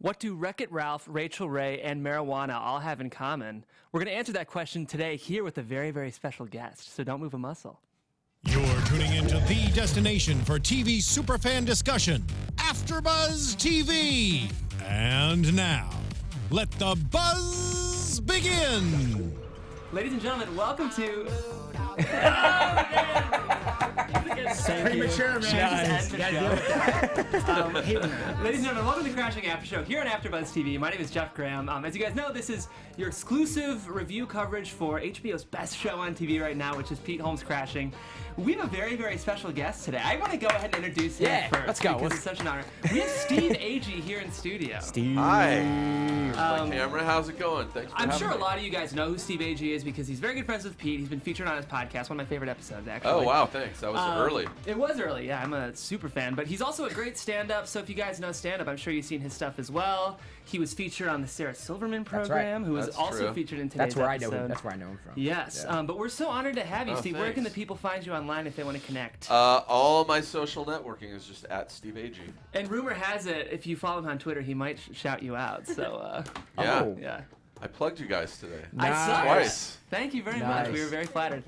What do Wreck-It Ralph, Rachel Ray, and marijuana all have in common? We're going to answer that question today here with a very, very special guest, so don't move a muscle. You're tuning into the destination for TV superfan discussion, AFTERBUZZ TV. And now, let the buzz begin. Ladies and gentlemen, welcome to... Premature, man. Ladies and gentlemen, welcome to Crashing After Show here on AfterBuzz TV. My name is Jeff Graham. As you guys know, this is your exclusive review coverage for HBO's best show on TV right now, which is Pete Holmes Crashing. We have a very, very special guest today. I want to go ahead and introduce him first. Let's go. Because it's such an honor. We have Steve Agee here in studio. Steve. Hi. My camera, how's it going? Thanks for I'm having sure me. a lot of you guys know who Steve Agee is because he's very good friends with Pete. He's been featured on his podcast, one of my favorite episodes, actually. Oh, wow, thanks. That was early. It was early, yeah. I'm a super fan. But he's also a great stand-up, so if you guys know stand-up, I'm sure you've seen his stuff as well. He was featured on the Sarah Silverman program, who was That's also true. featured in today's That's where episode. I know him. That's where I know him from. Yes, Yeah. but we're so honored to have you, Oh, Steve. Where can the thanks. people find you online if they want to connect? All my social networking is just at Steve Agee. And rumor has it, if you follow him on Twitter, he might shout you out. So, Yeah. Oh. yeah. I plugged you guys today. I saw it. Twice. Thank you very much. Nice. We were very flattered.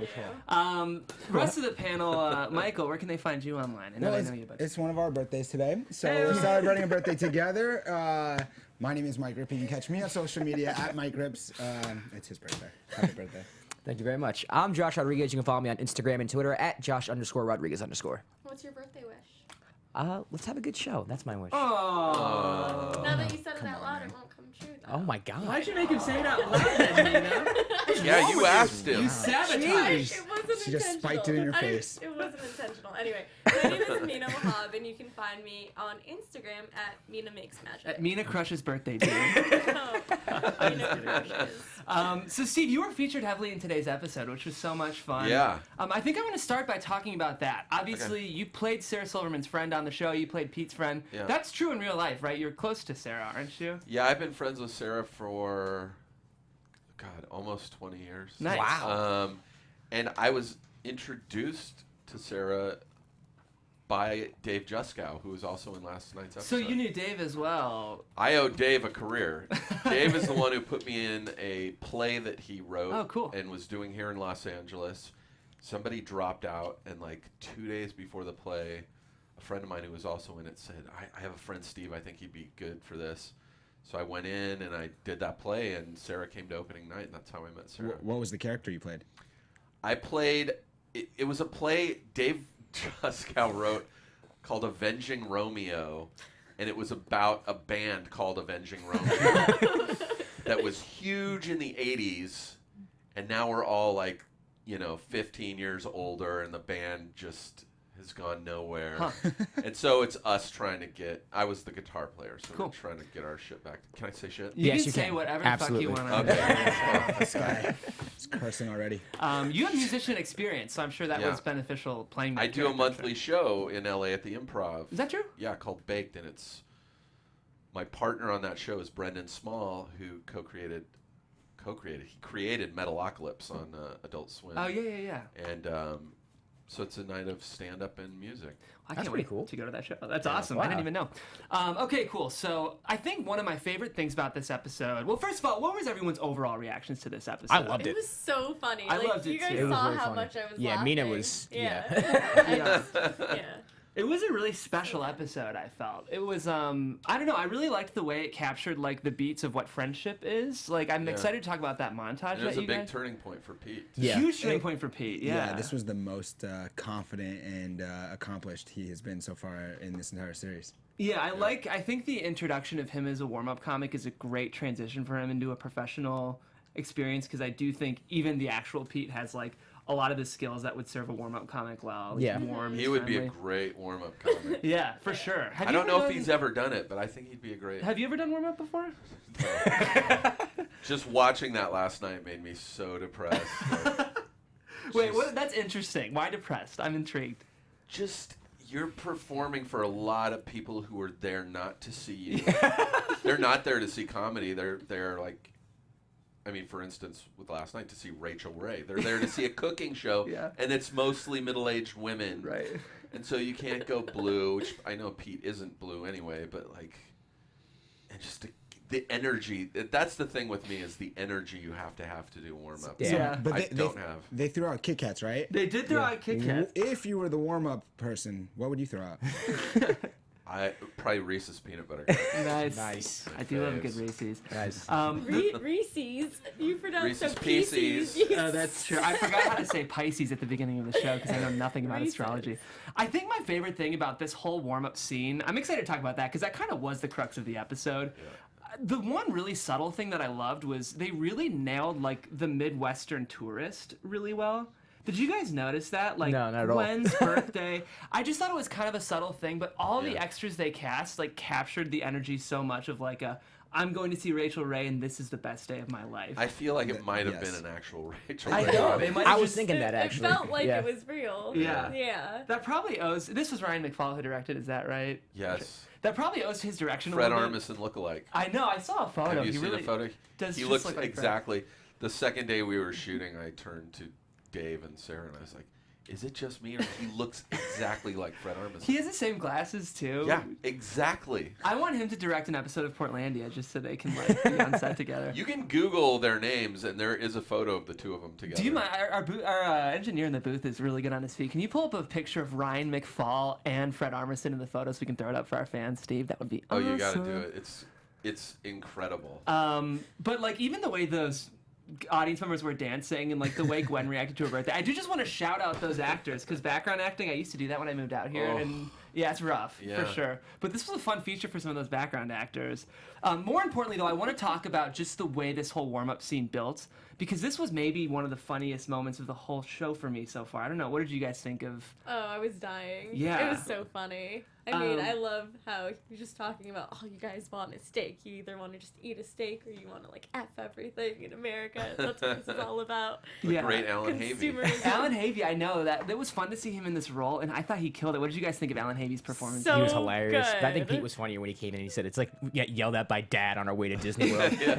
Rest of the panel, Michael, where can they find you online? I know they know you, but It's one of our birthdays today, so Hey. we're celebrating a birthday together. My name is Mike Rippe. You can catch me on social media at Mike Rips. It's his birthday. Happy birthday. Thank you very much. I'm Josh Rodriguez. You can follow me on Instagram and Twitter at Josh_Rodriguez_. What's your birthday wish? Let's have a good show. That's my wish. oh. Now that you said it out loud, it won't come true. Oh my God. Why'd you make him say it out loud then, Nina? Yeah, you asked him. You sabotaged. It wasn't She just spiked it in your face. It wasn't intentional. Anyway, my name is Mina Wahab, and you can find me on Instagram at Mina Makes Magic. At Mina Crush's birthday, dude. Mina Crushes. So, Steve, you were featured heavily in today's episode, which was so much fun. Yeah. I think I want to start by talking about that. Obviously, you played Sarah Silverman's friend on the show. You played Pete's friend. Yeah. That's true in real life, right? You're close to Sarah, aren't you? Yeah, I've been friends with Sarah for, God, almost 20 years. Nice. Wow. And I was introduced to Sarah by Dave Juskow, who was also in last night's episode. So you knew Dave as well. I owe Dave a career. Dave is the one who put me in a play that he wrote Oh, cool. and was doing here in Los Angeles. Somebody dropped out, and like 2 days before the play, a friend of mine who was also in it said, I have a friend, Steve, I think he'd be good for this. So I went in and I did that play, and Sarah came to opening night, and that's how I met Sarah. What was the character you played? I played, it was a play Dave Juskow wrote called Avenging Romeo, and it was about a band called Avenging Romeo that was huge in the 80s, and now we're all like, 15 years older, and the band just has gone nowhere. Huh. And so it's us trying to I was the guitar player, so Cool. we're trying to get our shit back. Can I say shit? You Yes, can you say can. whatever Absolutely. the fuck you want. Okay. This guy is cursing already. You have musician experience, so I'm sure that Yeah. was beneficial playing that I do a character, monthly sure. show in LA at the Improv. Is that true? Yeah, called Baked, and it's my partner on that show is Brendan Small, who he created Metalocalypse on Adult Swim. Oh, yeah. And so it's a night of stand-up and music. I That's can't pretty wait cool. to go to that show. That's awesome. Wow. I didn't even know. Okay, cool. So I think one of my favorite things about this episode. Well, first of all, what was everyone's overall reactions to this episode? I loved It it. was so funny. I like, loved it you guys too. It was saw really how funny. much I was Yeah, laughing. Mina was- Yeah. Yeah. It was a really special episode, I felt. It was, I don't know, I really liked the way it captured, like, the beats of what friendship is. Like, I'm Yeah. excited to talk about that montage And it was that a you big guys... turning point for Pete. Yeah. Huge turning point for Pete, yeah. This was the most confident and accomplished he has been so far in this entire series. Yeah, I think the introduction of him as a warm-up comic is a great transition for him into a professional experience, because I do think even the actual Pete has, like, a lot of the skills that would serve a warm-up comic well. He's Yeah. warm, He he's would be a friendly. great warm-up comic. Yeah, for sure. Have I you don't ever know if done- he's ever done it, but I think he'd be a great... Have you ever done warm-up before? Just watching that last night made me so depressed. Wait, that's interesting. Why depressed? I'm intrigued. Just you're performing for a lot of people who are there not to see you. They're not there to see comedy. They're like, I mean, for instance, with last night to see Rachel Ray. They're there to see a cooking show, Yeah. and it's mostly middle-aged women. Right. And so you can't go blue, which I know Pete isn't blue anyway, but like, and just the energy. That's the thing with me is the energy you have to do warm up. Yeah. But I don't have. They threw out Kit Kats, right? They did throw out Kit Kats. If you were the warm-up person, what would you throw out? I probably Reese's peanut butter. Nice. I do love a good Reese's. Nice. Reese's. You pronounced Reese's so Pieces. Pieces. That's true. I forgot how to say Pisces at the beginning of the show because I know nothing about Reese's. astrology. I think my favorite thing about this whole warm-up scene, I'm excited to talk about that because that kind of was the crux of the episode. The one really subtle thing that I loved was they really nailed like the Midwestern tourist really well. Did you guys notice that? Like No, not at all. Gwen's birthday. I just thought it was kind of a subtle thing, but all the Yeah. extras they cast like captured the energy so much of like I'm going to see Rachel Ray and this is the best day of my life. I feel like it might have Yes. been an actual Rachel. I Ray. know. They might I have was just- thinking that actually. It felt like yeah. it was real. Yeah. Yeah. That probably owes. This was Ryan McFall who directed. Is that right? Yes. That probably owes to his direction. Fred a little bit. Armisen lookalike. I know. I saw a photo. Have you he seen really a photo? does He just looks look like Fred. exactly. The second day we were shooting, I turned to Dave and Sarah and I was like, "Is it just me, or he looks exactly like Fred Armisen?" He has the same glasses too. Yeah, exactly. I want him to direct an episode of Portlandia just so they can like be on set together. You can Google their names, and there is a photo of the two of them together. Do you mind? Our engineer in the booth is really good on his feet. Can you pull up a picture of Ryan McFall and Fred Armisen in the photo so we can throw it up for our fans, Steve? That would be Oh, awesome. you got to do it. It's incredible. But like even the way those audience members were dancing and like the way Gwen reacted to her birthday, I do just want to shout out those actors because background acting, I used to do that when I moved out here, and yeah, it's rough for Yeah. sure. But this was a fun feature for some of those background actors. More importantly, though, I want to talk about just the way this whole warm-up scene built because this was maybe one of the funniest moments of the whole show for me so far. I don't know. What did you guys think of? Oh, I was dying. Yeah. It was so funny. I mean, I love how you're just talking about, oh, you guys want a steak. You either want to just eat a steak or you want to, like, F everything in America. That's what this is all about. Yeah. Great Alan Havey. Consumerism. Alan Havey, I know that it was fun to see him in this role, and I thought he killed it. What did you guys think of Alan Havey's performance? So He was hilarious. But I think good. Pete was funnier when he came in and he said, it's like we get yelled at by Dad on our way to Disney World. Yeah,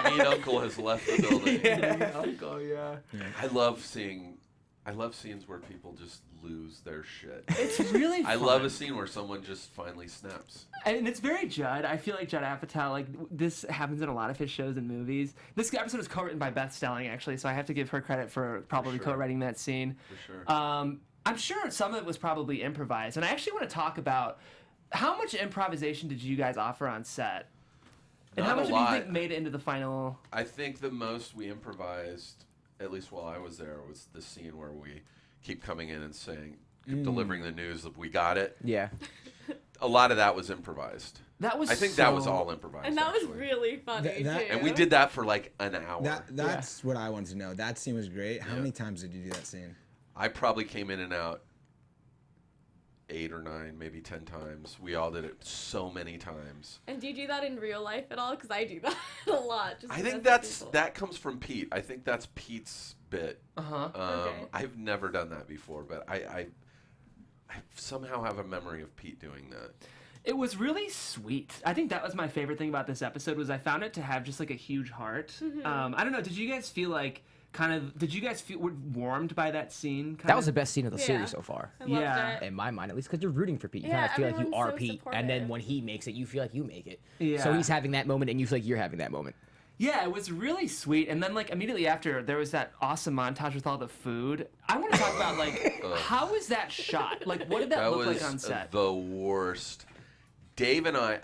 the mean uncle has left the building. Uncle, yeah. I love scenes where people just lose their shit. It's really fun. I love a scene where someone just finally snaps. And it's very Judd. I feel like Judd Apatow, like, this happens in a lot of his shows and movies. This episode was co-written by Beth Stelling, actually, so I have to give her credit for probably sure. co-writing that scene. For sure. I'm sure some of it was probably improvised, and I actually want to talk about how much improvisation did you guys offer on set? And how Not a much of you lot. think made it into the final... I think the most we improvised, at least while I was there, was the scene where we keep coming in and saying, delivering the news that we got it. Yeah. A lot of that was improvised. That was I think that was all improvised. And that was actually. really funny, That- too. And we did that for like an hour. That's what I wanted to know. That scene was great. How Yeah. many times did you do that scene? I probably came in and out 8 or 9, maybe 10 times. We all did it so many times. And do you do that in real life at all? Because I do that a lot. Just I with think other that's people. that comes from Pete. I think that's Pete's bit. Uh-huh. Okay. I've never done that before, but I somehow have a memory of Pete doing that. It was really sweet. I think that was my favorite thing about this episode was I found it to have just like a huge heart. I don't know. Did you guys feel like did you guys feel warmed by that scene? That was the best scene of the Yeah. series so far. I loved Yeah. it. In my mind, at least, because you're rooting for Pete. You Yeah, kind of feel like you everyone's are so Pete, and then supportive. when he makes it, you feel like you make it. Yeah. So he's having that moment, and you feel like you're having that moment. Yeah, it was really sweet. And then, like, immediately after, there was that awesome montage with all the food. I want to talk about, like, how was that shot? Like, what did that look was like on set? the worst. Dave and I,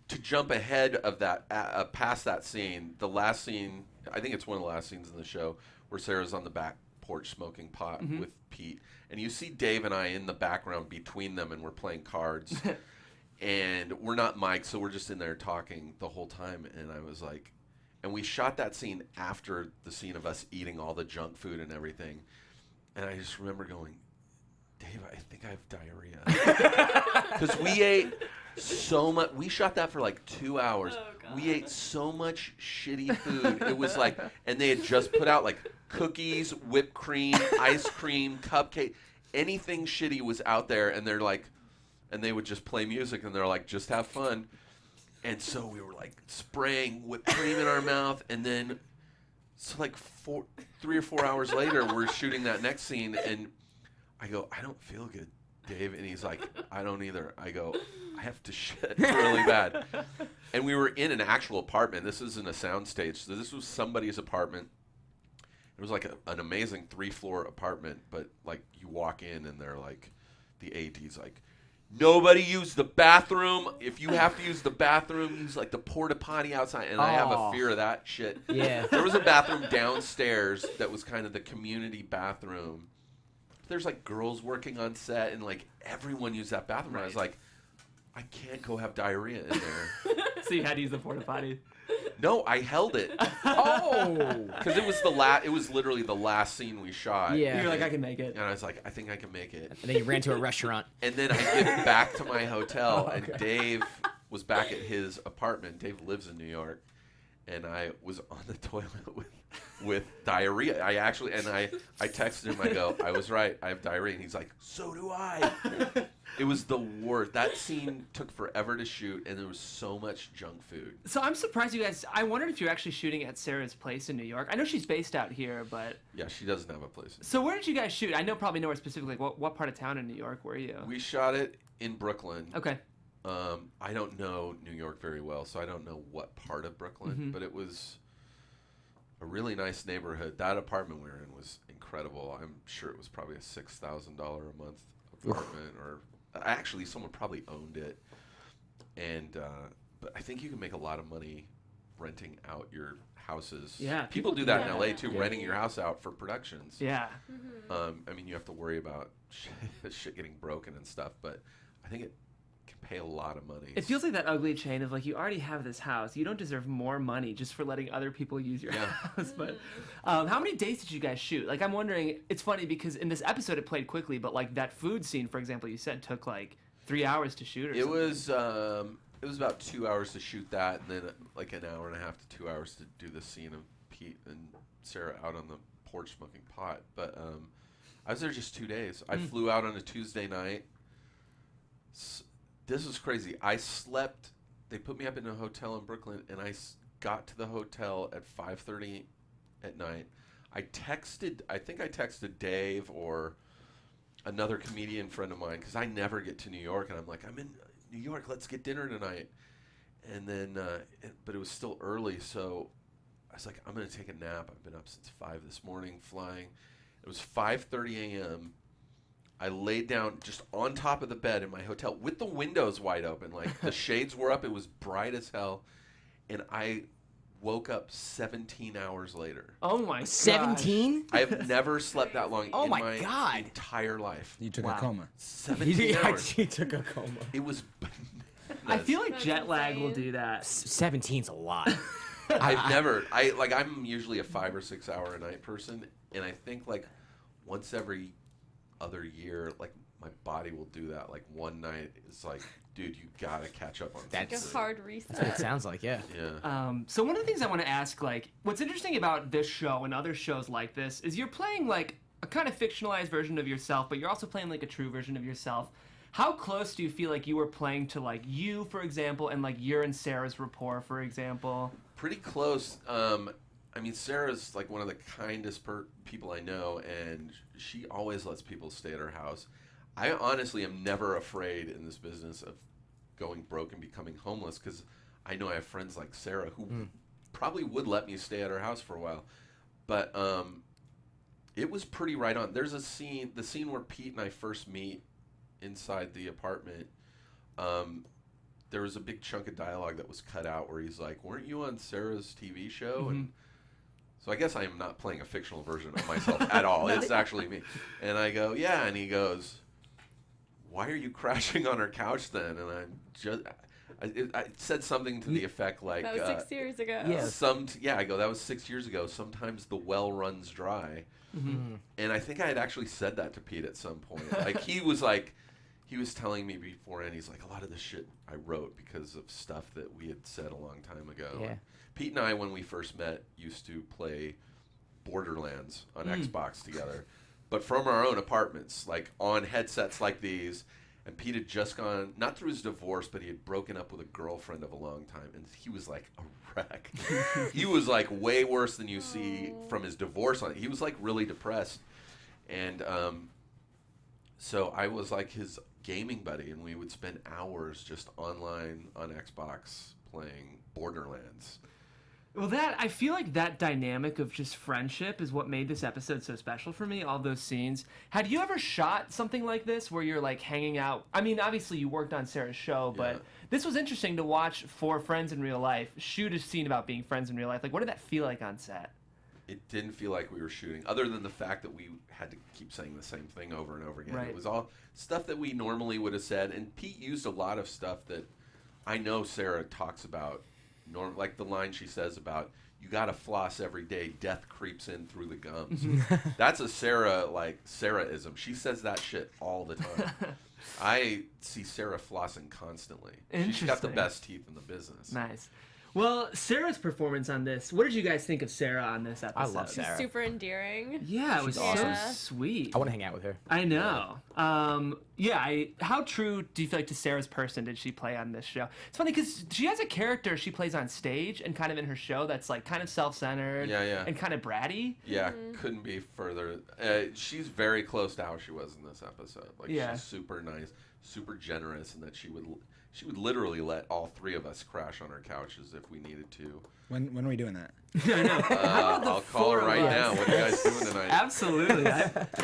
to jump ahead of that, past that scene, the last scene, I think it's one of the last scenes in the show, where Sarah's on the back porch smoking pot with Pete. And you see Dave and I in the background between them, and we're playing cards. And we're not mic'd, so we're just in there talking the whole time. And I was like, and we shot that scene after the scene of us eating all the junk food and everything. And I just remember going, Dave, I think I have diarrhea. Because we ate so much. We shot that for like 2 hours. Oh, God. We ate so much shitty food. It was like, and they had just put out like cookies, whipped cream, ice cream, cupcake. Anything shitty was out there, and they're like, and they would just play music, and they're like, just have fun. And so we were like spraying whipped cream in our mouth, and then so like 3 or 4 hours later, we're shooting that next scene, and I go, I don't feel good. Dave, and he's like, I don't either. I go, I have to shit really bad. And we were in an actual apartment. This isn't a soundstage. So this was somebody's apartment. It was like an amazing 3-floor apartment, but like you walk in and they're like, the AD's like, nobody use the bathroom. If you have to use the bathroom, use like the porta potty outside. And I have a fear of that shit. Yeah. There was a bathroom downstairs that was kind of the community bathroom. There's like girls working on set and like everyone used that bathroom. Right. I was like, I can't go have diarrhea in there. So you had to use the porta potty. No, I held it. Oh. Because it was literally the last scene we shot. Yeah. You're like, I can make it. And I was like, I think I can make it. And then you ran to a restaurant. And then I get back to my hotel, and Dave was back at his apartment. Dave lives in New York, and I was on the toilet with diarrhea. I texted him. I go, I was right. I have diarrhea, and he's like, so do I. It was the worst. That scene took forever to shoot, and there was so much junk food. So I'm surprised you guys. I wondered if you're actually shooting at Sarah's place in New York. I know she's based out here, but Yeah, she doesn't have a place. so where did you guys shoot? I know probably nowhere specifically. Like what part of town in New York were you? We shot it in Brooklyn. Okay. I don't know New York very well, so I don't know what part of Brooklyn, but it was a really nice neighborhood. That apartment we were in was incredible. I'm sure it was probably a $6,000 a month apartment, or actually someone probably owned it. And but I think you can make a lot of money renting out your houses. Yeah, people do that in LA too, renting your house out for productions. Yeah. I mean, you have to worry about shit getting broken and stuff, but I think it can pay a lot of money. It feels like that ugly chain of like, you already have this house. You don't deserve more money just for letting other people use your house. But how many days did you guys shoot? Like, I'm wondering, it's funny because in this episode it played quickly, but like that food scene, for example, you said took like 3 hours to shoot or something. It was about 2 hours to shoot that, and then like an hour and a half to 2 hours to do the scene of Pete and Sarah out on the porch smoking pot. But I was there just 2 days. I flew out on a Tuesday night. This was crazy. I slept. They put me up in a hotel in Brooklyn, and I got to the hotel at 5:30 at night. I think I texted Dave or another comedian friend of mine, because I never get to New York, and I'm like, I'm in New York, let's get dinner tonight. And then, but it was still early, so I was like, I'm going to take a nap. I've been up since 5 this morning flying. It was 5:30 a.m. I laid down just on top of the bed in my hotel with the windows wide open. Like, the shades were up. It was bright as hell. And I woke up 17 hours later. Oh my god. 17? I have never slept that long Oh in my my God. entire life. You took a coma. 17 hours. He took a coma. It was I feel like That's jet lag will insane. do that. 17's a lot. I'm usually a 5 or 6 hour a night person, and I think like once every other year, like my body will do that. Like one night, it's like, dude, you gotta catch up on Like a sleep. hard That's what it reset. sounds like, yeah. Yeah. So one of the things I want to ask, like, what's interesting about this show and other shows like this is you're playing like a kind of fictionalized version of yourself, but you're also playing like a true version of yourself. How close do you feel like you were playing to like you, for example, and like your and Sarah's rapport, for example? Pretty close. I mean, Sarah's like one of the kindest people I know, and she always lets people stay at her house. I honestly am never afraid in this business of going broke and becoming homeless, because I know I have friends like Sarah who probably would let me stay at her house for a while. But it was pretty right on. There's the scene where Pete and I first meet inside the apartment. There was a big chunk of dialogue that was cut out where he's like, weren't you on Sarah's TV show? And so I guess I am not playing a fictional version of myself at all. It's actually me. And I go, yeah. And he goes, why are you crashing on her couch then? And I'm just, I said something to the effect like, That was 6 years ago. Yeah. I go, that was 6 years ago. Sometimes the well runs dry. And I think I had actually said that to Pete at some point. Like, he was telling me beforehand, he's like, a lot of this shit I wrote because of stuff that we had said a long time ago. Yeah. Pete and I, when we first met, used to play Borderlands on Xbox together, but from our own apartments, like on headsets like these. And Pete had just gone, not through his divorce, but he had broken up with a girlfriend of a long time, and he was like a wreck. He was like way worse than you see from his divorce. He was like really depressed. And So I was like his gaming buddy, and we would spend hours just online on Xbox playing Borderlands. Well, I feel like that dynamic of just friendship is what made this episode so special for me, all those scenes. Had you ever shot something like this where you're like hanging out? I mean, obviously you worked on Sarah's show, but this was interesting to watch for friends in real life, shoot a scene about being friends in real life. Like, what did that feel like on set? It didn't feel like we were shooting, other than the fact that we had to keep saying the same thing over and over again. Right. It was all stuff that we normally would have said, and Pete used a lot of stuff that I know Sarah talks about. Like the line she says about, you gotta floss every day, death creeps in through the gums. That's a Sarah-ism. She says that shit all the time. I see Sarah flossing constantly. She's got the best teeth in the business. Nice. Well, Sarah's performance on this, what did you guys think of Sarah on this episode? I love Sarah. Super endearing. Yeah, it was She's so awesome. sweet. I want to hang out with her. I know. How true do you feel like to Sarah's person did she play on this show? It's funny because she has a character she plays on stage and kind of in her show that's like kind of self-centered and kind of bratty. Yeah, couldn't be further. She's very close to how she was in this episode. Like she's super nice, super generous, and that she would literally let all three of us crash on her couches if we needed to. When are we doing that? I know. I'll call her right now. What are you guys doing tonight? Absolutely.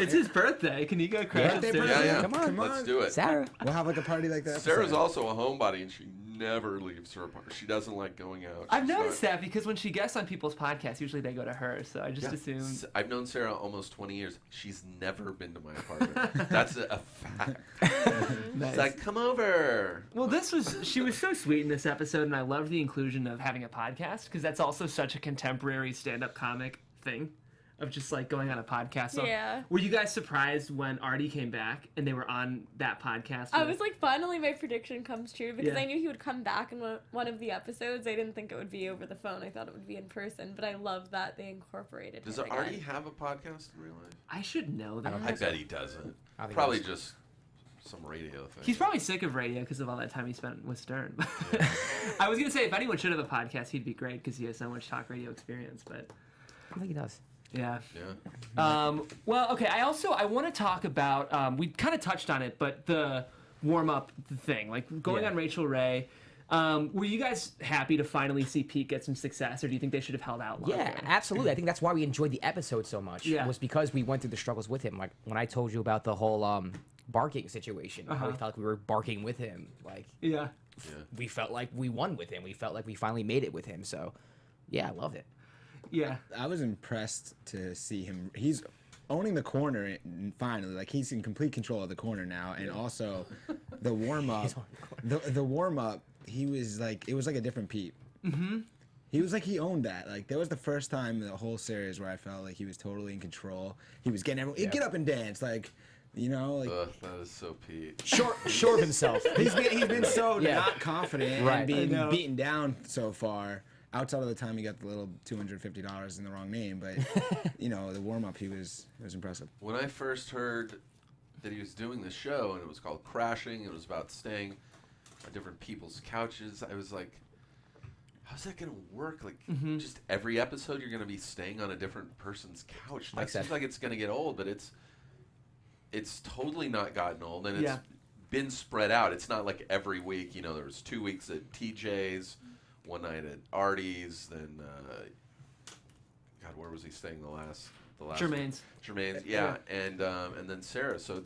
It's his birthday. Can you go crash Birthday upstairs? party? Yeah. Come on. Let's do it. Sarah. We'll have like a party like that. Sarah's also a homebody, and she never leaves her apartment. She doesn't like going out. I've noticed that because when she guests on people's podcasts, usually they go to her. So I just assumed. I've known Sarah almost 20 years. She's never been to my apartment. That's a fact. Nice. It's like, come over. Well, she was so sweet in this episode, and I loved the inclusion of having a podcast because that's also such a contemporary stand-up comic thing of just like going on a podcast. So Yeah. were you guys surprised when Artie came back and they were on that podcast? I was like, finally my prediction comes true because Yeah. I knew he would come back in one of the episodes. I didn't think it would be over the phone. I thought it would be in person, but I love that they incorporated Does him again. Artie have a podcast in real life? I should know that. I bet he doesn't. I think Probably he does. just some radio thing. He's probably sick of radio because of all that time he spent with Stern. I was gonna say if anyone should have a podcast, he'd be great because he has so much talk radio experience. But I think he does. yeah. Yeah. Well, okay. I want to talk about. We kind of touched on it, but the warm up thing, like going on Rachel Ray. Were you guys happy to finally see Pete get some success, or do you think they should have held out longer? Yeah, absolutely. I think that's why we enjoyed the episode so much. Yeah. Was because we went through the struggles with him. Like when I told you about the whole barking situation, how we felt like we were barking with him. Like Yeah. we felt like we won with him. We felt like we finally made it with him. So yeah, I loved it. Yeah. I was impressed to see him. He's owning the corner finally. Like he's in complete control of the corner now, and also the warm up. The warm up. He was like, it was like a different Pete. Mm-hmm. He was like, he owned that. Like that was the first time in the whole series where I felt like he was totally in control. He was getting everyone. He'd get up and dance, like. You know, like Ugh, that is so Pete. Sure of himself. he's been so not confident Right. and being I know. beaten down so far. Outside of the time he got the little $250 in the wrong name, but you know the warm up it was impressive. When I first heard that he was doing this show and it was called Crashing, it was about staying on different people's couches, I was like, how's that gonna work? Like, just every episode you're gonna be staying on a different person's couch. That seems like it's gonna get old, but it's totally not gotten old, and it's been spread out. It's not like every week. You know, there was 2 weeks at TJ's, one night at Artie's, then God, where was he staying the last? Jermaine's. Jermaine's, yeah, and then Sarah. So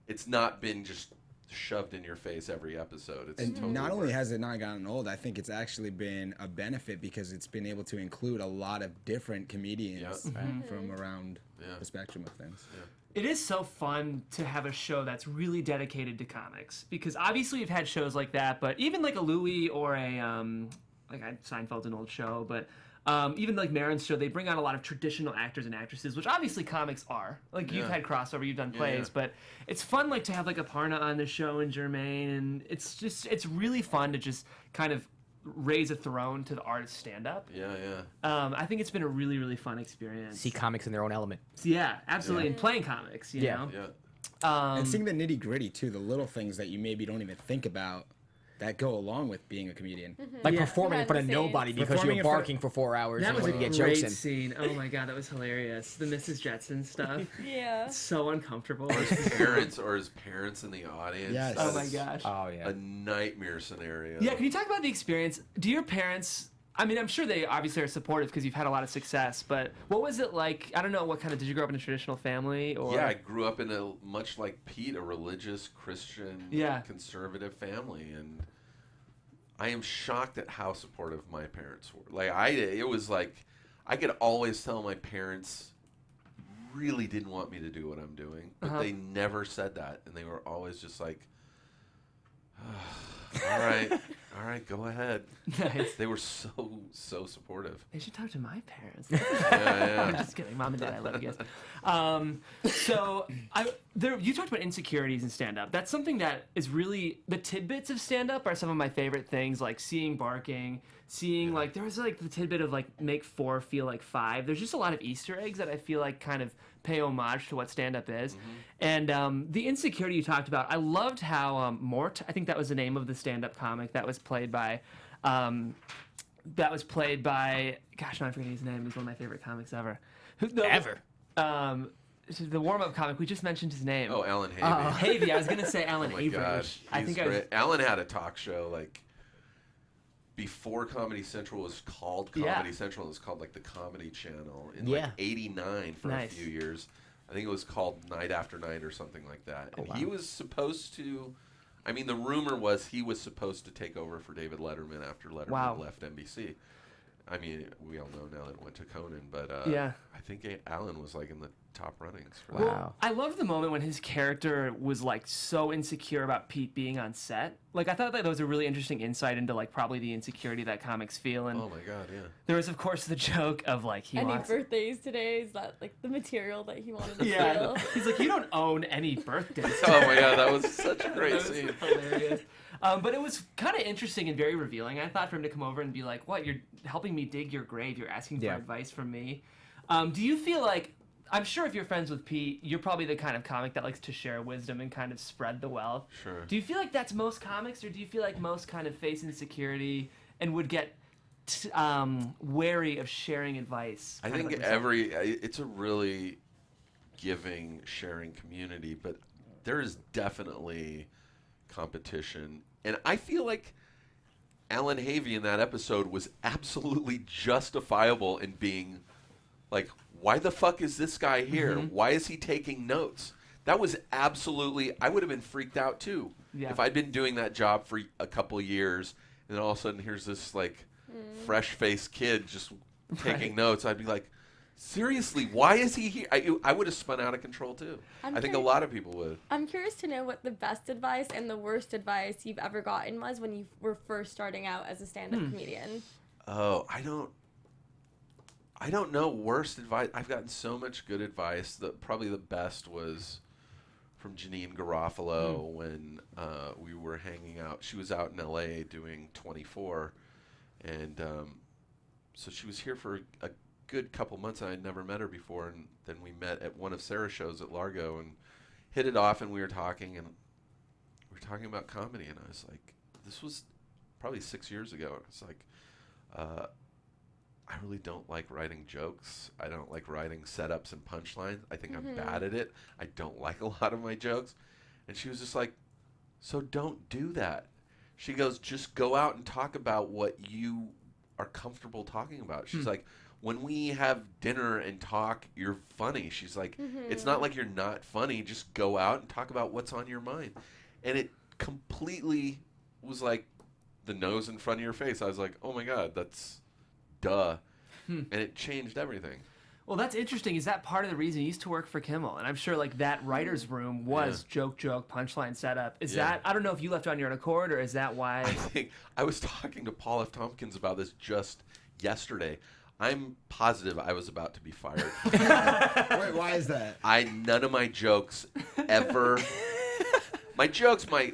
it's not been just shoved in your face every episode. It's And totally not only worked. has it not gotten old, I think it's actually been a benefit because it's been able to include a lot of different comedians from around the spectrum of things. Yeah. It is so fun to have a show that's really dedicated to comics because obviously you've had shows like that, but even like a Louis or a Seinfeld's an old show, but even like Maron's show, they bring on a lot of traditional actors and actresses, which obviously comics are. Like you've had crossover, you've done plays, but it's fun like to have like Aparna on the show and Jermaine, and it's really fun to just kind of raise a throne to the artist stand-up. Yeah. I think it's been a really, really fun experience. See comics in their own element. Yeah, absolutely. And playing comics, you know? Yeah. And seeing the nitty gritty too, the little things that you maybe don't even think about. that go along with being a comedian. Like Yeah. performing in front of Behind the nobody scenes. because Performing you're in front- barking for 4 hours That and was a wanting to get great jokes in. scene. Oh my god, that was hilarious. The Mrs. Jetson stuff. Yeah. So uncomfortable. Or his parents in the audience. Yes. Oh That my is gosh. Oh yeah. A nightmare scenario. Yeah, can you talk about the experience? Do your parents? I mean, I'm sure they obviously are supportive because you've had a lot of success. But what was it like? I don't know. What kind of? Did you grow up in a traditional family? Or Yeah, I grew up in a much like Pete, a religious Christian, Yeah. conservative family, and I am shocked at how supportive my parents were. Like it was like I could always tell my parents really didn't want me to do what I'm doing, but they never said that, and they were always just like, all right, go ahead. Nice. They were so supportive. They should talk to my parents. Yeah, I'm just kidding, Mom and Dad. I love you guys. You talked about insecurities in stand-up. That's something that is really the tidbits of stand-up are some of my favorite things. Like seeing barking, seeing like there was like the tidbit of like make 4 feel like 5. There's just a lot of Easter eggs that I feel like kind of pay homage to what stand-up is. And the insecurity you talked about, I loved how Mort, I think that was the name of the stand-up comic that was played by. Gosh, now I'm forgetting his name. He's one of my favorite comics ever. Ever. The warm-up comic. We just mentioned his name. Oh, Alan Havey. Havey. I was gonna say Alan Oh my Avery. God, Which I he's think I was. great. Alan had a talk show like before Comedy Central was called Comedy Central. It was called like the Comedy Channel in like '89 for Nice. a few years. I think it was called Night After Night or something like that. And he was supposed to. I mean, the rumor was he was supposed to take over for David Letterman after Letterman left NBC. I mean, we all know now that it went to Conan, but I think Alan was like in the top runnings for that. Wow. I love the moment when his character was like so insecure about Pete being on set. Like I thought that was a really interesting insight into like probably the insecurity that comics feel. And Oh my God, yeah. there was of course the joke of like he Any wants. birthdays today? Is that like the material that he wanted to Yeah, feel? he's like, you don't own any birthdays. Oh my God, that was such a great That was scene. hilarious. But it was kind of interesting and very revealing. I thought for him to come over and be like, "What? You're helping me dig your grave. You're asking for advice from me." Do you feel like? I'm sure if you're friends with Pete, you're probably the kind of comic that likes to share wisdom and kind of spread the wealth. Sure. Do you feel like that's most comics, or do you feel like most kind of face insecurity and would get wary of sharing advice? I kind of think like yourself? it's a really giving, sharing community, but there is definitely competition. And I feel like Alan Havey in that episode was absolutely justifiable in being like, why the fuck is this guy here? Why is he taking notes? That was absolutely, I would have been freaked out too. Yeah. If I'd been doing that job for a couple of years and then all of a sudden here's this like fresh-faced kid just taking notes, I'd be like, seriously, why is he here? I would have spun out of control too. I think a lot of people would. I'm curious to know what the best advice and the worst advice you've ever gotten was when you were first starting out as a stand-up comedian. Oh, I don't know worst advice. I've gotten so much good advice. Probably the best was from Janine Garofalo when we were hanging out. She was out in LA doing 24, and so she was here for a good couple months. And I'd never met her before, and then we met at one of Sarah's shows at Largo and hit it off, and we were talking about comedy, and I was like, this was probably 6 years ago, and it's like, I really don't like writing jokes. I don't like writing setups and punchlines. I think I'm bad at it. I don't like a lot of my jokes. And she was just like, so don't do that. She goes, just go out and talk about what you are comfortable talking about. She's like, when we have dinner and talk, you're funny. She's like, it's not like you're not funny. Just go out and talk about what's on your mind. And it completely was like the nose in front of your face. I was like, oh my God, that's duh. And it changed everything. Well, that's interesting. Is that part of the reason you used to work for Kimmel? And I'm sure like that writer's room was joke, punchline setup. Is that, I don't know if you left on your own accord or is that why? I think I was talking to Paul F. Tompkins about this just yesterday. I'm positive I was about to be fired. Wait, why is that? None of my jokes ever, my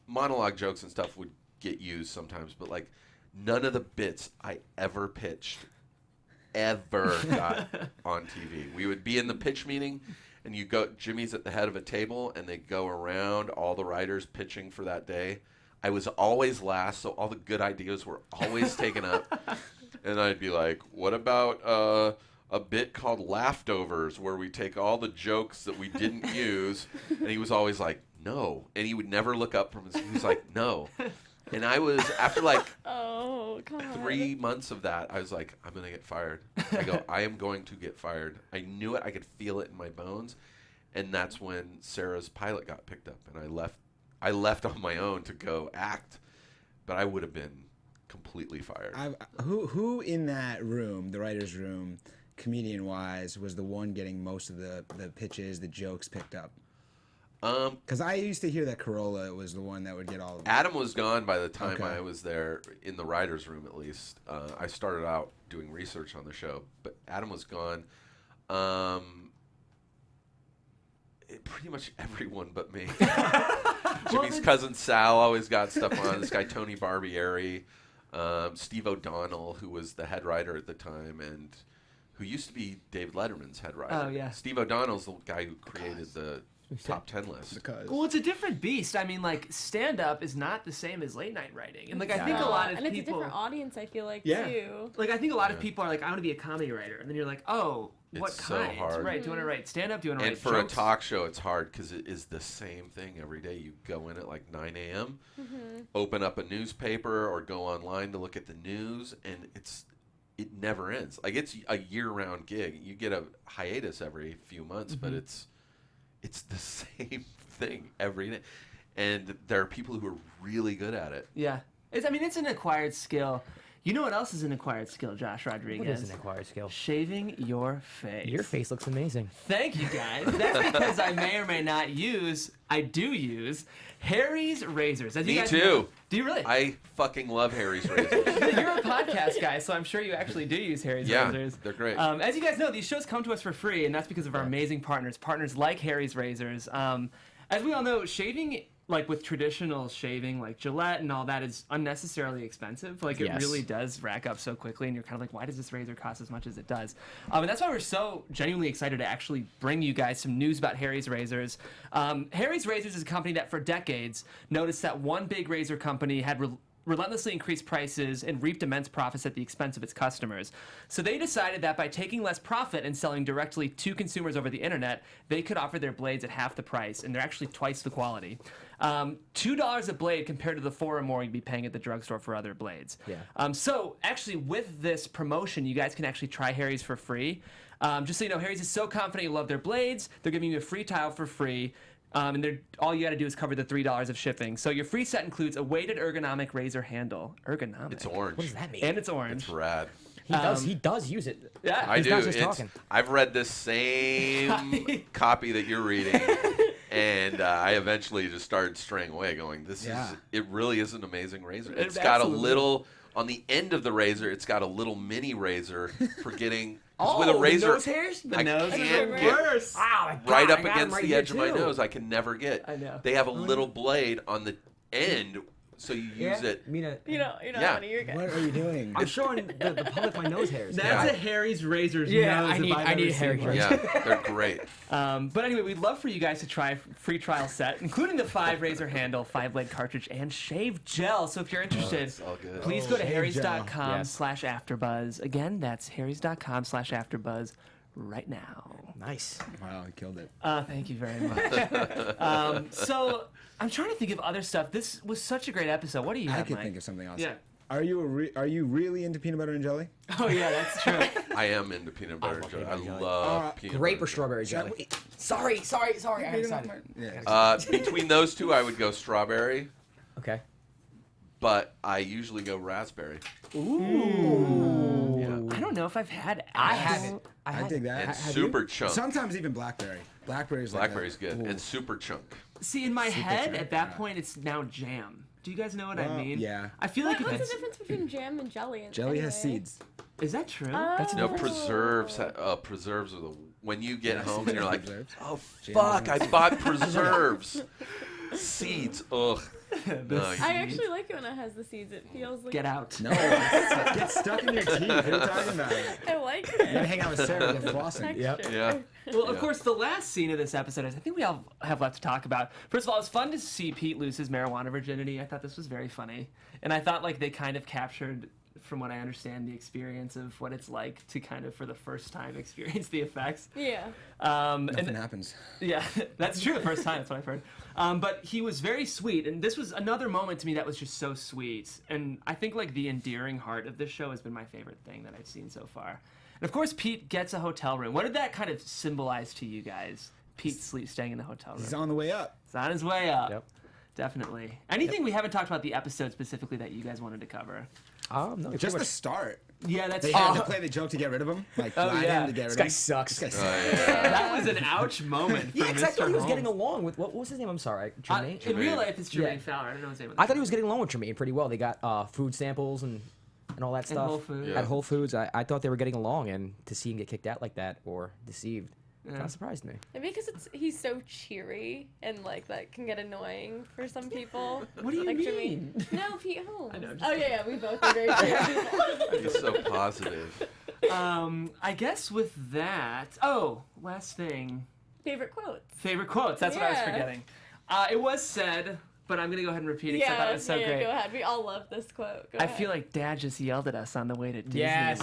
monologue jokes and stuff would get used sometimes, but like none of the bits I ever pitched ever got on TV. We would be in the pitch meeting, and Jimmy's at the head of a table, and they go around all the writers pitching for that day. I was always last, so all the good ideas were always taken up. And I'd be like, what about a bit called Leftovers, where we take all the jokes that we didn't use? And he was always like, no. And he would never look up from his, he was like, no. And I was, after like Oh, God. 3 months of that, I was like, I'm going to get fired. I go, I am going to get fired. I knew it. I could feel it in my bones. And that's when Sarah's pilot got picked up, and I left on my own to go act, but I would have been completely fired. Who in that room, the writer's room, comedian-wise, was the one getting most of the pitches, the jokes picked up? Because I used to hear that Corolla was the one that would get all of them. Adam was gone by the time I was there, in the writer's room at least. I started out doing research on the show, but Adam was gone. Pretty much everyone but me. Jimmy's cousin Sal always got stuff on. This guy Tony Barbieri, Steve O'Donnell, who was the head writer at the time, and who used to be David Letterman's head writer. Oh, yeah. Steve O'Donnell's the guy who created the top 10 list. Well, it's a different beast. I mean, like, stand-up is not the same as late-night writing. And, like, I think a lot of and people... it's a different audience, I feel like, Yeah. too. Like, I think a lot of people are like, I want to be a comedy writer. And then you're like, oh, what It's so kind? hard. Right, do you want to write stand-up? Do you want to And write for jokes? a talk show, it's hard because it is the same thing every day. You go in at like 9 a.m., open up a newspaper or go online to look at the news, and it never ends. Like, it's a year-round gig. You get a hiatus every few months, but it's the same thing every day. And there are people who are really good at it. Yeah. It's an acquired skill. You know what else is an acquired skill, Josh Rodriguez? What is an acquired skill? Shaving your face. Your face looks amazing. Thank you, guys. That's because I may or may not use, I do use, Harry's razors. As you Me guys too. know- do you really? I fucking love Harry's razors. You're a podcast guy, so I'm sure you actually do use Harry's Yeah, razors. they're great. As you guys know, these shows come to us for free, and that's because of our amazing partners like Harry's razors. As we all know, shaving, like with traditional shaving, like Gillette and all that, is unnecessarily expensive. Like, it Yes. really does rack up so quickly, and you're kind of like, why does this razor cost as much as it does? And that's why we're so genuinely excited to actually bring you guys some news about Harry's razors. Harry's razors is a company that for decades noticed that one big razor company had relentlessly increased prices and reaped immense profits at the expense of its customers. So they decided that by taking less profit and selling directly to consumers over the internet, they could offer their blades at half the price, and they're actually twice the quality. $2 a blade compared to the $4 or more you'd be paying at the drugstore for other blades. Yeah. So actually, with this promotion, you guys can actually try Harry's for free. Just so you know, Harry's is so confident you love their blades, they're giving you a free tile for free. And all you got to do is cover the $3 of shipping. So your free set includes a weighted ergonomic razor handle. Ergonomic. It's orange. What does that mean? And it's orange. It's rad. He does use it. Yeah. I He's do. not just talking. I've read this same copy that you're reading, and I eventually just started straying away, going, it really is an amazing razor. It's got a absolutely. little, on the end of the razor, it's got a little mini razor for getting, 'cause with a razor, the nose hairs? The I nose can't is get worse. Wow, right up I got him against right the here edge of my too. nose. I can never get. I know. They have a little blade on the end, so you use it. Mina, You're not Yeah. one of your guys. What are you doing? I'm showing the public my nose hairs. That's a Harry's razor's Yeah, nose. I need- if I've I ever need seen Harry's one. razor. Yeah, they're great. But anyway, we'd love for you guys to try a free trial set, including the 5 razor handle, 5-blade cartridge, and shave gel. So if you're interested, it's all good. please go to Shave gel. harrys.com/afterbuzz. Again, that's harrys.com/afterbuzz right now. Nice. Wow, he killed it. Thank you very much. So I'm trying to think of other stuff. This was such a great episode. What do you have, I could Mike? think of something else. Yeah. Are you really into peanut butter and jelly? Oh yeah, that's true. I am into peanut butter and jelly. I peanut butter and love peanut Grape butter or strawberry jelly? Sorry. I decided. Yeah. Between those two, I would go strawberry, Okay. but I usually go raspberry. Ooh. Yeah. I don't know if I've had. I apple. haven't. I dig that. And Have you? super chunk. Sometimes even blackberry. Blackberry's like Blackberry's good. And super chunk. See, in my head, chunk, at that yeah. point, it's now jam. Do you guys know what I Well, mean? yeah. I feel like if What's the it's difference between jam and jelly? Jelly has anyway? seeds. is that true? That's No, Oh. preserves are the when you get home and you're like, Preserves. oh Jam fuck, I seeds. bought preserves. Seeds. Ugh. No, I actually like it when it has the seeds. It feels like Get out. No, it gets stuck in your teeth. What are you talking about? I like You gotta it. hang out with Sarah and get flossing. Texture. Yeah. Well, of course, the last scene of this episode is I think we all have left to talk about. First of all, it's fun to see Pete lose his marijuana virginity. I thought this was very funny. And I thought like they kind of captured, from what I understand, the experience of what it's like to kind of for the first time experience the effects. Yeah. Nothing happens. Yeah, that's true. The first time, that's what I've heard. But he was very sweet, and this was another moment to me that was just so sweet. And I think like the endearing heart of this show has been my favorite thing that I've seen so far. And of course, Pete gets a hotel room. What did that kind of symbolize to you guys? Pete staying in the hotel room. He's on the way up. He's on his way up. Yep. Definitely. Anything we haven't talked about the episode specifically that you guys wanted to cover? No, Just the start. Yeah, that's They had to play the joke to get rid of him. Like, flag yeah. him to get rid This of guy him. sucks. This guy sucks. That was an ouch moment for Yeah, because I Mr. thought he was Holmes. getting along with what was his name? I'm sorry, Jermaine. In real life, it's Jermaine Yeah. Fowler. I don't know his name. I thought he was getting along with Jermaine pretty well. They got food samples and all that stuff Whole Foods. Yeah. at Whole Foods. I thought they were getting along, and to see him get kicked out like that or deceived kind of surprised me. Maybe because he's so cheery and like that can get annoying for some people. What do you like mean? Jermaine. No, Pete Holmes. I know, I'm just Oh yeah, we both are very cheery people. He's so positive. I guess with that. Oh, last thing. Favorite quotes. Favorite quotes. That's what I was Yeah. forgetting. It was said, but I'm gonna go ahead and repeat it because I thought it was so great. Go ahead. We all love this quote. Go I ahead. feel like Dad just yelled at us on the way to Disneyland. Yes.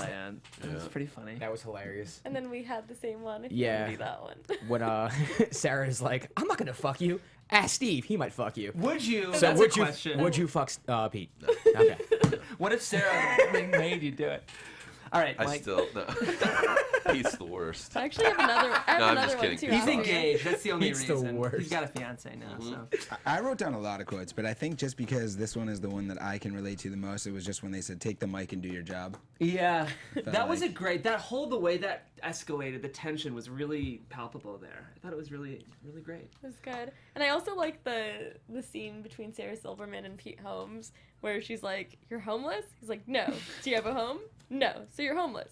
It was pretty funny. That was hilarious. And then we had the same one. If Yeah. you want to do that one. When Sarah's like, "I'm not gonna fuck you. Ask Steve. He might fuck you." Would you? So That's would a you? question. Would you fuck Pete? Okay. What if Sarah made you do it? All right, I Mike. still no. He's the worst. I actually have another. I have No, I'm another just one kidding. too. He's after you. engaged. That's the only He's the reason. worst. He's got a fiance now. So. I wrote down a lot of quotes, but I think just because this one is the one that I can relate to the most, it was just when they said, "Take the mic and do your job." Yeah, that was a like- great. The way that escalated, the tension was really palpable there. I thought it was really, really great. It was good. And I also like the scene between Sarah Silverman and Pete Holmes where she's like, "You're homeless?" He's like, "No." "Do you have a home?" "No." "So you're homeless."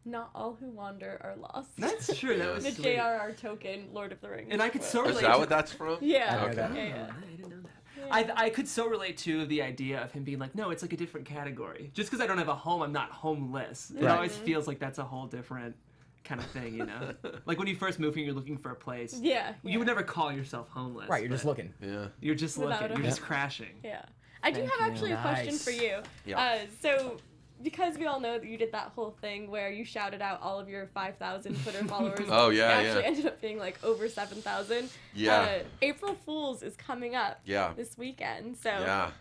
"Not all who wander are lost." That's true. That was the sweet. J.R.R. Token Lord of the Rings. And I could so quote. Is relate. that to- what that's from? Yeah. Okay. Yeah, Oh, yeah. I didn't know that. I could so relate to the idea of him being like, no, it's like a different category. Just because I don't have a home, I'm not homeless. It Right. always feels like that's a whole different kind of thing, you know? Like when you first move here, you're looking for a place. Yeah. You would never call yourself homeless. Right. You're just but looking. Yeah. You're just Without looking. a You're just home. crashing. Yeah. I do Thank have you. actually a question Nice. for you. Yeah. So, because we all know that you did that whole thing where you shouted out all of your 5,000 Twitter followers. Oh, yeah, It actually yeah. ended up being like over 7,000. Yeah. April Fool's is coming up Yeah. this weekend. So, Yeah.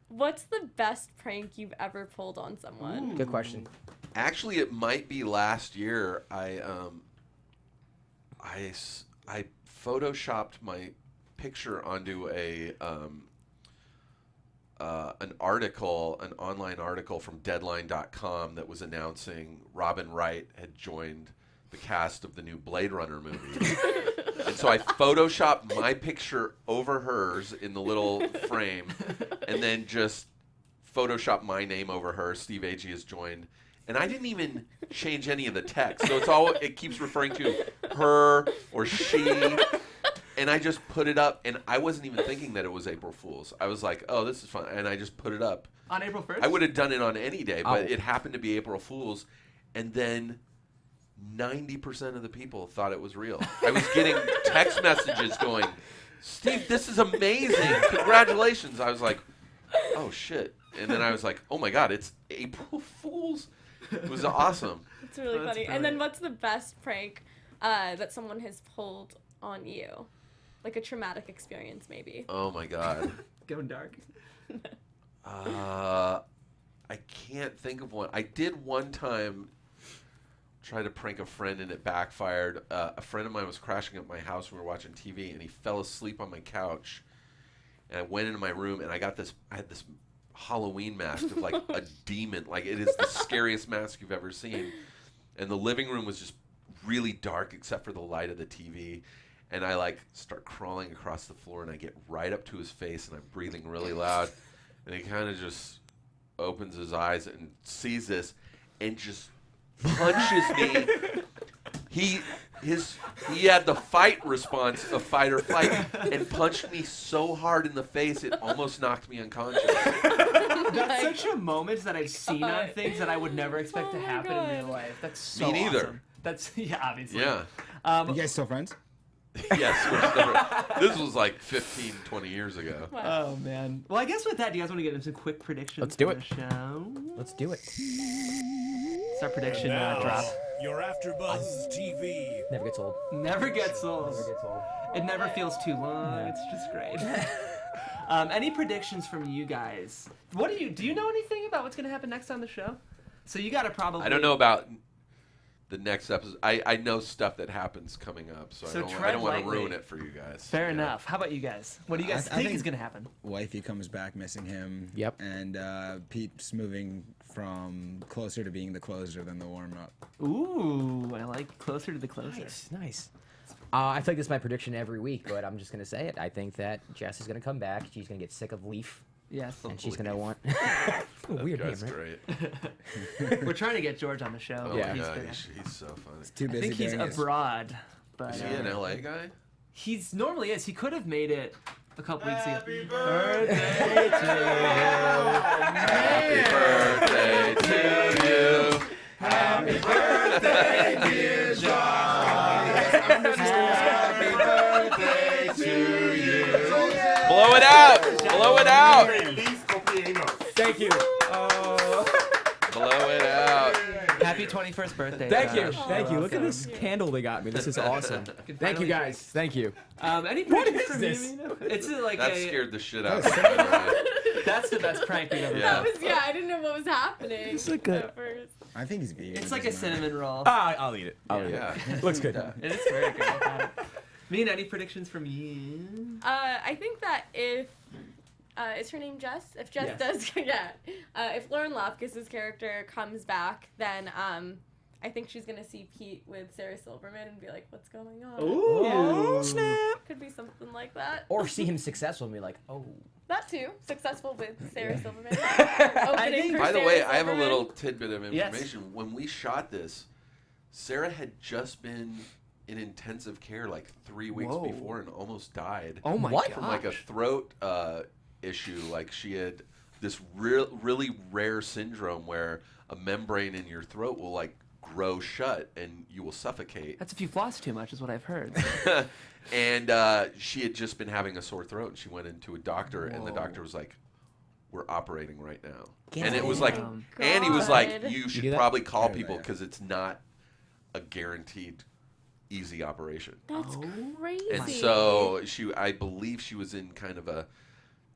what's the best prank you've ever pulled on someone? Good question. Actually, it might be last year. I photoshopped my picture onto an article, an online article from Deadline.com that was announcing Robin Wright had joined the cast of the new Blade Runner movie. And so I photoshopped my picture over hers in the little frame, and then just photoshopped my name over her. Steve Agee has joined. And I didn't even change any of the text. So it keeps referring to her or she. And I just put it up, and I wasn't even thinking that it was April Fool's. I was like, oh, this is fun. And I just put it up. On April 1st? I would have done it on any day, but Oh. it happened to be April Fool's. And then 90% of the people thought it was real. I was getting text messages going, Steve, this is amazing. Congratulations. I was like, oh, shit. And then I was like, oh, my God, it's April Fool's. It was awesome. It's really Oh, that's funny. And then brilliant. what's the best prank that someone has pulled on you? Like a traumatic experience, maybe. Oh, my God. Going dark. I can't think of one. I did one time try to prank a friend and it backfired. A friend of mine was crashing at my house when we were watching TV, and he fell asleep on my couch. And I went into my room, and I had this Halloween mask of like a demon. Like, it is the scariest mask you've ever seen. And the living room was just really dark except for the light of the TV. And I like start crawling across the floor, and I get right up to his face, and I'm breathing really loud. And he kind of just opens his eyes and sees this and just punches me. He had the fight response of fight or flight and punched me so hard in the face it almost knocked me unconscious. That's such a moment that I've seen on God. things that I would never expect Oh to my happen in real God. life. That's so Me neither. awesome. That's, yeah, obviously. Yeah. You guys still friends? Yes, we're still, this was like 15, 20 years ago. Oh man. Well, I guess with that, do you guys want to get into some quick predictions? Let's do for it. the show. Let's do it. It's our prediction Now, drop. your AfterBuzz TV. Never gets old. Never gets old. Never gets old. It never feels too long. It's just great. Any predictions from you guys? What do you know anything about what's going to happen next on the show? So you got to probably. I don't know about the next episode. I know stuff that happens coming up, so I tread don't want to lightly. ruin it for you guys. Fair Yeah. enough. How about you guys? What do you guys I think think- is going to happen? Wifey comes back missing him. Yep. And Pete's moving from closer to being the closer than the warm up. Ooh, I like closer to the closer. Nice. I feel like this is my prediction every week, but I'm just gonna say it. I think that Jess is gonna come back. She's gonna get sick of Leaf, Yes. and she's gonna Leaf. want. That Weird name, guy's right? great. We're trying to get George on the show. Oh Yeah. my He's god, been- he's so funny. Too I busy think he's doing his- abroad, but Is he an LA guy? he's normally is. He could have made it a couple weeks ago. Happy birthday Happy birthday to you. Happy birthday, dear John. Happy birthday to you. Blow it out! Blow it out! Thank you. Blow it out. Happy 21st birthday. Thank you. Josh. Thank you. Look at Welcome. this candle they got me. This is awesome. Can Thank you finally guys. Thank you. Any What predictions is from this? you, Mina? It's like That a. scared the shit out of me. by the way. That's the best prank we've ever Yeah. done. I didn't know what was happening at first. I think he's vegan. It's like a doesn't matter. cinnamon roll. I'll eat it. I'll eat Yeah. it. Looks good. It is very good. I've had it. Mina, any predictions from you? I think that if is her name Jess? If Jess does, if Lauren Loftus's character comes back, then I think she's gonna see Pete with Sarah Silverman and be like, "What's going on?" Ooh. Snap. Could be something like that. Or see him successful and be like, oh. That too. Successful with Sarah Silverman. I Opening think- for By the Sarah way, I have a Silverman. little tidbit of Yes. information. When we shot this, Sarah had just been in intensive care like 3 weeks Whoa. before and almost died Oh my What? god. from like a throat issue. Like she had this really rare syndrome where a membrane in your throat will like grow shut and you will suffocate. That's if you floss too much, is what I've heard. And she had just been having a sore throat, and she went into a doctor, and the Whoa. doctor was like, "We're operating right now." Get and it out. was like, Oh and he was like, God. "You should do that? probably call Yeah, people yeah. because it's not a guaranteed easy operation." That's crazy. And so I believe she was in kind of a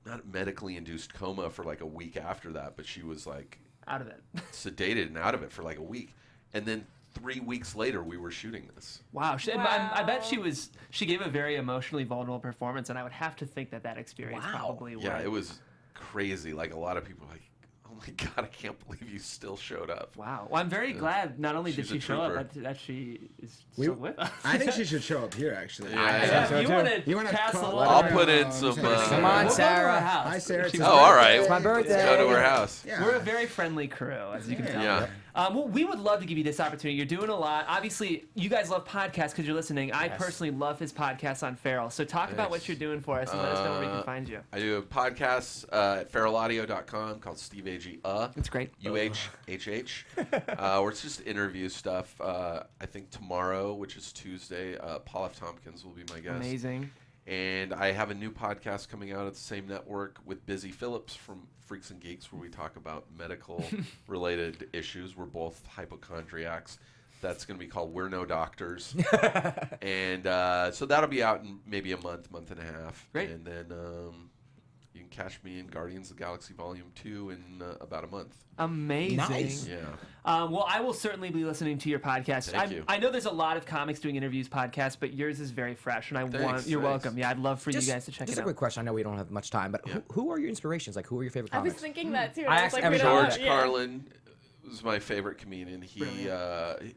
not medically induced coma for like a week after that, but she was like Out of it. sedated and out of it for like a week, and then 3 weeks later we were shooting this. Wow. I bet Wow. she gave a very emotionally vulnerable performance, and I would have to think that experience Wow. probably Yeah, would. it was crazy. Like a lot of people were like, "Oh my god, I can't believe you still showed up." Wow. Well, I'm very glad not only did She's a she show up, trooper. that she is We- still with us. I think she should show up here, actually. Yeah. Yeah, so if you too. want to You wanna pass call- along. I'll Let put her in know. some. Come on, Come on, We'll go to Sarah. her house. Hi, Sarah. She's It's Oh, all right. It's my birthday. Let's go to her house. Yeah. We're a very friendly crew, as you can tell. Yeah. Well, we would love to give you this opportunity. You're doing a lot. Obviously, you guys love podcasts because you're listening. I Yes. personally love his podcast on Feral. So talk about what Thanks. you're doing for us and let us know where we can find you. I do a podcast at feralaudio.com called Steve Agee. It's great. UHHH. Where it's just interview stuff. I think tomorrow, which is Tuesday, Paul F. Tompkins will be my guest. Amazing. And I have a new podcast coming out at the same network with Busy Phillips from Freaks and Geeks, where we talk about medical-related issues. We're both hypochondriacs. That's going to be called We're No Doctors. And so that'll be out in maybe a month and a half. Great. And then you can catch me in Guardians of the Galaxy Volume 2 in about a month. Amazing. Nice. Yeah. Well, I will certainly be listening to your podcast. Thank you. I know there's a lot of comics doing interviews podcasts, but yours is very fresh, and you're Thanks. welcome. Yeah, I'd love for you guys to check Just it a out. quick question. I know we don't have much time, but Yeah. who are your inspirations? Like, who are your favorite I was comics? thinking that too. and I I was asked like, every we don't- George yeah. Carlin was my favorite comedian. He Brilliant.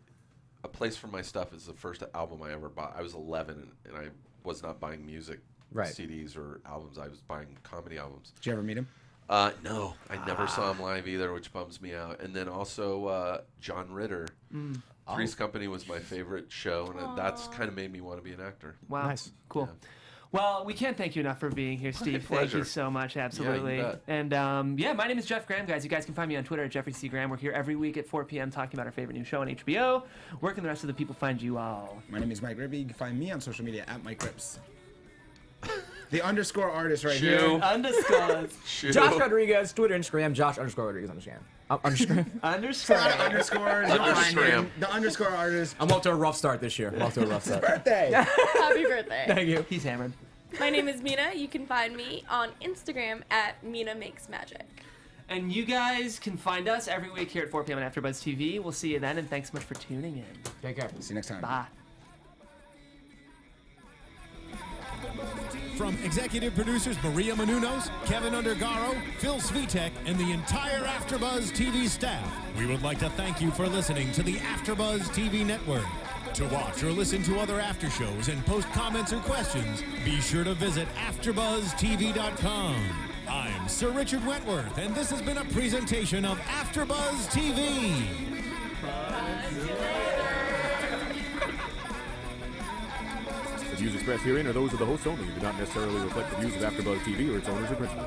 A Place for My Stuff is the first album I ever bought. I was 11 and I was not buying music Right. CDs or albums. I was buying comedy albums. Did you ever meet him? No, I never saw him live either, which bums me out. And then also John Ritter. Three's Company was my favorite show, and that's kind of made me want to be an actor. Wow. Nice. Cool. Yeah. Well, we can't thank you enough for being here, Steve. Thank you pleasure. so much. Absolutely. bet. And yeah, my name is Jeff Graham, guys. You guys can find me on Twitter at Jeffrey C. Graham. We're here every week at 4 p.m. talking about our favorite new show on HBO. Where can the rest of the people find you all? My name is Mike Rippe. You can find me on social media at Mike Rips. The underscore artist right here. Underscores. Shoot. Josh Rodriguez, Twitter, Instagram, Josh_Rodriguez, understand. Underscore. Underscore. A lot of underscores. You'll find him. The underscore artist. I'm off to a rough start this year. I'm off to a rough start. Birthday. Happy birthday. Thank you. He's hammered. My name is Mina. You can find me on Instagram at Mina Makes Magic. And you guys can find us every week here at 4 p.m. on AfterBuzz TV. We'll see you then, and thanks so much for tuning in. Take care. See you next time. Bye. From executive producers Maria Menounos, Kevin Undergaro, Phil Svitek, and the entire AfterBuzz TV staff, we would like to thank you for listening to the AfterBuzz TV network. To watch or listen to other after shows and post comments or questions, be sure to visit AfterBuzzTV.com. I'm Sir Richard Wentworth, and this has been a presentation of AfterBuzz TV. The views expressed herein are those of the hosts only and do not necessarily reflect the views of AfterBuzz TV or its owners or principals.